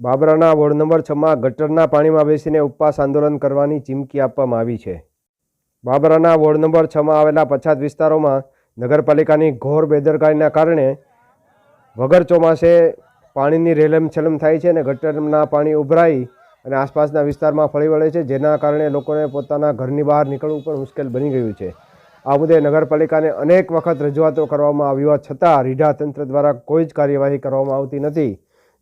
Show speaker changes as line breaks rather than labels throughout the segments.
બાબરાના ward number 6માં ગટરના પાણીમાં બેસીને ઉપવાસ આંદોલન કરવાની ચીમકી આપવામાં આવી છે। બાબરાના વોર્ડ નંબર 6માં આવેલા પછાત વિસ્તારોમાં નગરપાલિકાની ઘોર બેદરકારીના કારણે વગર ચોમાસે પાણીની રેલમછેલમ થાય છે અને ગટરના પાણી ઉભરાઈ અને આસપાસના વિસ્તારમાં ફરી વળે છે, જેના કારણે લોકોને પોતાના ઘરની બહાર નીકળવું પણ મુશ્કેલ બની ગયું છે। આ મુદ્દે નગરપાલિકાને અનેક વખત રજૂઆતો કરવામાં આવી હોવા છતાં રીઢા તંત્ર દ્વારા કોઈ જ કાર્યવાહી કરવામાં આવતી નથી,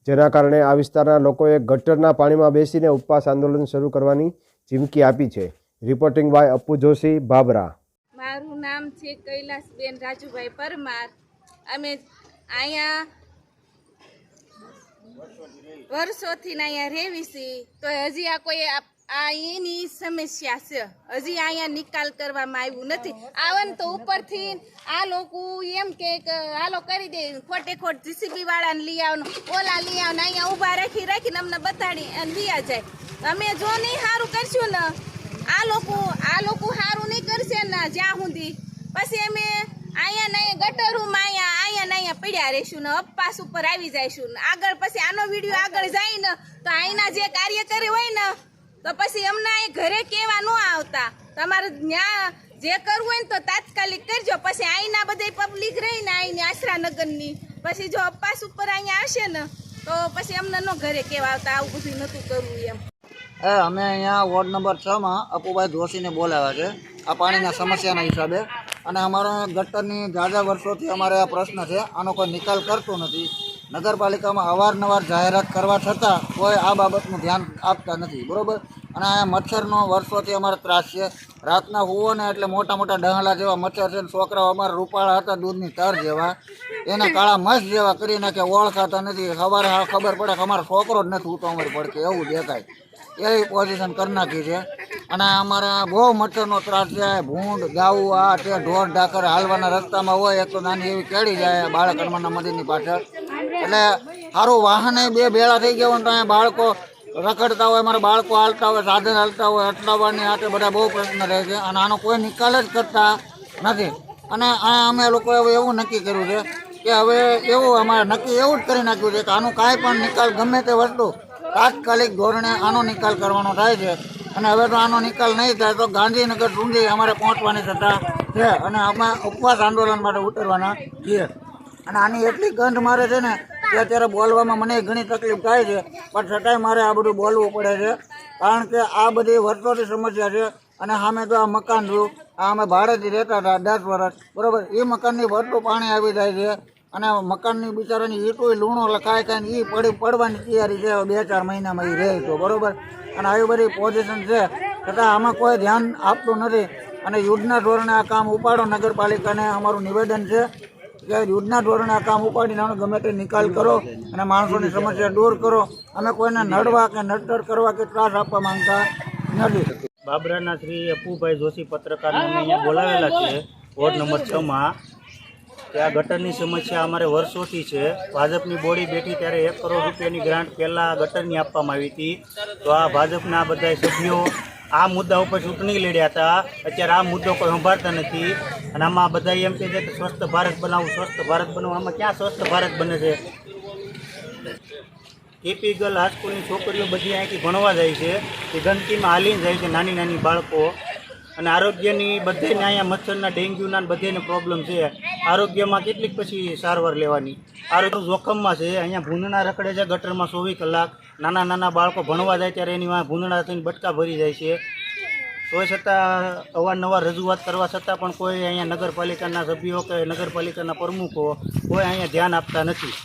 જેના કારણે આ વિસ્તારના લોકોએ ગટરના પાણીમાં બેસીને ઉપવાસ આંદોલન શરૂ કરવાની ચીમકી આપી છે। Reporting by Appu Joshi, Babra.
મારું નામ છે કૈલાસબેન રાજુભાઈ પરમાર। અમે અહીંયા વર્ષોથી અહીંયા રહેવી છીએ, તો હજી આ કોઈ આ એની સમસ્યા છે, હજી અહીંયા નિકાલ કરવામાં આવ્યું નથી। આવન તો ઉપરથી આ લોકો એમ કે હાલો કરી દે, ખોટે ખોટ જીસીબી વાળાને લઈ આવવાનું, ઓલા લઈ આવવાનું, અહીંયા ઊભા રાખીને અમને બતાડી અને વિયા જાય। અમે જો નહીં સારું કરશું ને, આ લોકો સારું નહીં કરશે ને જ્યાં સુધી, પછી અમે અહીંયા નહીં ગટરમાં અહીંયા પડ્યા રહીશું ને ઉપવાસ ઉપર આવી જઈશું ને આગળ। પછી આનો વિડીયો આગળ જાય ને તો અહીંના જે કાર્યકરી હોય ને તો પછી અમને અહીં ઘરે કહેવા ન આવતા, તમારે ત્યાં જે કરવું હોય ને તો તાત્કાલિક કરજો। પછી અહીંના બધા પબ્લિક રહીને અહીંની આશરાનગરની પછી જો ઉપવાસ ઉપર અહીંયા આવશે ને તો પછી અમને ન ઘરે કહેવા આવતા, આવું બધું નહોતું કરવું એમ।
અમે અહીંયા વોર્ડ નંબર 6માં અપુભાઈ જોશીને બોલાવ્યા છે આ પાણીના સમસ્યાના હિસાબે, અને અમારા ગટરની ઝાઝા વર્ષોથી અમારે આ પ્રશ્ન છે, આનો કોઈ નિકાલ કરતું નથી। નગરપાલિકામાં અવારનવાર જાહેરાત કરવા છતાં કોઈ આ બાબતનું ધ્યાન આપતા નથી, બરાબર। અને અહીંયા મચ્છરનો વર્ષોથી અમારે ત્રાસ છે। રાતના હુવો ને એટલે મોટા મોટા ડહાલા જેવા મચ્છર છે, છોકરાઓ અમારા રૂપાળા હતા દૂધની તર જેવા, એને કાળા મસ્ત જેવા કરી નાખે, ઓળખાતા નથી। સવારે ખબર પડે કે અમારો છોકરો જ નથી ઉતો અમારી પડકે એવું દેખાય, એવી પોઝિશન કરી નાખી છે। અને અમારા બહુ મચ્છરનો ત્રાસ છે, ભૂંડ ગાવું આ તે ઢોર ઢાકર હાલવાના રસ્તામાં હોય, એક તો નાની એવી કેળી જાય બાળક હનુમાનના મંદિરની પાછળ, એટલે સારું વાહને બે ભેળા થઈ ગયા હોય તો અહીંયા બાળકો રખડતા હોય, અમારા બાળકો હાલતા હોય, સાધન હાલતા હોય, અટલાવવાની હાથે બધા બહુ પ્રશ્ન રહે છે, અને આનો કોઈ નિકાલ જ કરતા નથી। અને અમે લોકોએ એવું નક્કી કર્યું છે કે હવે એવું અમારે નક્કી એવું જ કરી નાખ્યું છે કે આનું કાંઈ પણ નિકાલ ગમે તે વસ્તુ તાત્કાલિક ધોરણે આનો નિકાલ કરવાનો થાય છે। અને હવે તો આનો નિકાલ નહીં થાય તો ગાંધીનગર સુધી અમારે પહોંચવાની સત્તા છે, અને અમે ઉપવાસ આંદોલન માટે ઉતરવાના છીએ। અને આની એટલી ગંધ મારે છે ને કે અત્યારે બોલવામાં મને ઘણી તકલીફ થાય છે, પણ છતાંય મારે આ બધું બોલવું પડે છે, કારણ કે આ બધી વર્ષોથી સમસ્યા છે। અને સામે તો આ મકાન રહ્યું, આ અમે ભાડેથી રહેતા હતા 10 વર્ષ, બરાબર, એ મકાનની ભરતું પાણી આવી જાય છે, અને મકાનની બિચારાની ઈટોય લૂણો લખાય કાંઈ ને એ પડવાની તૈયારી છે 2-4 મહિનામાં એ રહે તો, બરાબર। અને આવી બધી પોઝિશન છે છતાં આમાં કોઈ ધ્યાન આપતું નથી, અને યુદ્ધના ધોરણે આ કામ ઉપાડો। નગરપાલિકાને અમારું નિવેદન છે કે યુદ્ધના ધોરણે આ કામ ઉપાડીને આનો ગમે તે નિકાલ કરો અને માણસોની સમસ્યા દૂર કરો। અમે કોઈને નડવા કે નડતર કરવા કે ત્રાસ આપવા માંગતા નથી।
બાબરાના શ્રી અપ્પુભાઈ જોશી પત્રકારને અમે અહીંયા બોલાવેલા છે વોર્ડ નંબર 6માં કે આ ગટરની સમસ્યા અમારે વર્ષોથી છે। ભાજપની બોડી બેઠી ત્યારે 1 કરોડ રૂપિયાની ગ્રાન્ટ પહેલાં ગટરની આપવામાં આવી હતી, તો આ ભાજપના બધા સભ્યો આ મુદ્દા ઉપર ચૂંટણી લડ્યા હતા, અત્યારે આ મુદ્દો કોઈ સંભાળતા નથી। અને આમાં બધા એમ કહે છે કે સ્વસ્થ ભારત બનાવવું, સ્વસ્થ ભારત બનાવવું, આમાં ક્યાં સ્વસ્થ ભારત બને છે? કેપી ગર્લ હાઈસ્કૂલની છોકરીઓ બધી અહીંથી ભણવા જાય છે, એ ગંદકીમાં હાલીને જાય છે, નાની નાની બાળકો। અને આરોગ્યની બધાને અહીંયા મચ્છરના ડેન્ગ્યુના બધાને પ્રોબ્લેમ છે, આરોગ્યમાં કેટલીક પછી સારવાર લેવાની, આરોગ્ય જોખમમાં છે। અહીંયા ભૂંડણા રખડે છે ગટરમાં 24 કલાક, નાના નાના બાળકો ભણવા જાય ત્યારે એની ભૂંડણા થઈને બટકા ભરી જાય છે। તોય છતાં અવારનવાર રજૂઆત કરવા છતાં પણ કોઈ અહીંયા નગરપાલિકાના સભ્યો કે નગરપાલિકાના પ્રમુખો કોઈ અહીંયા ધ્યાન આપતા નથી।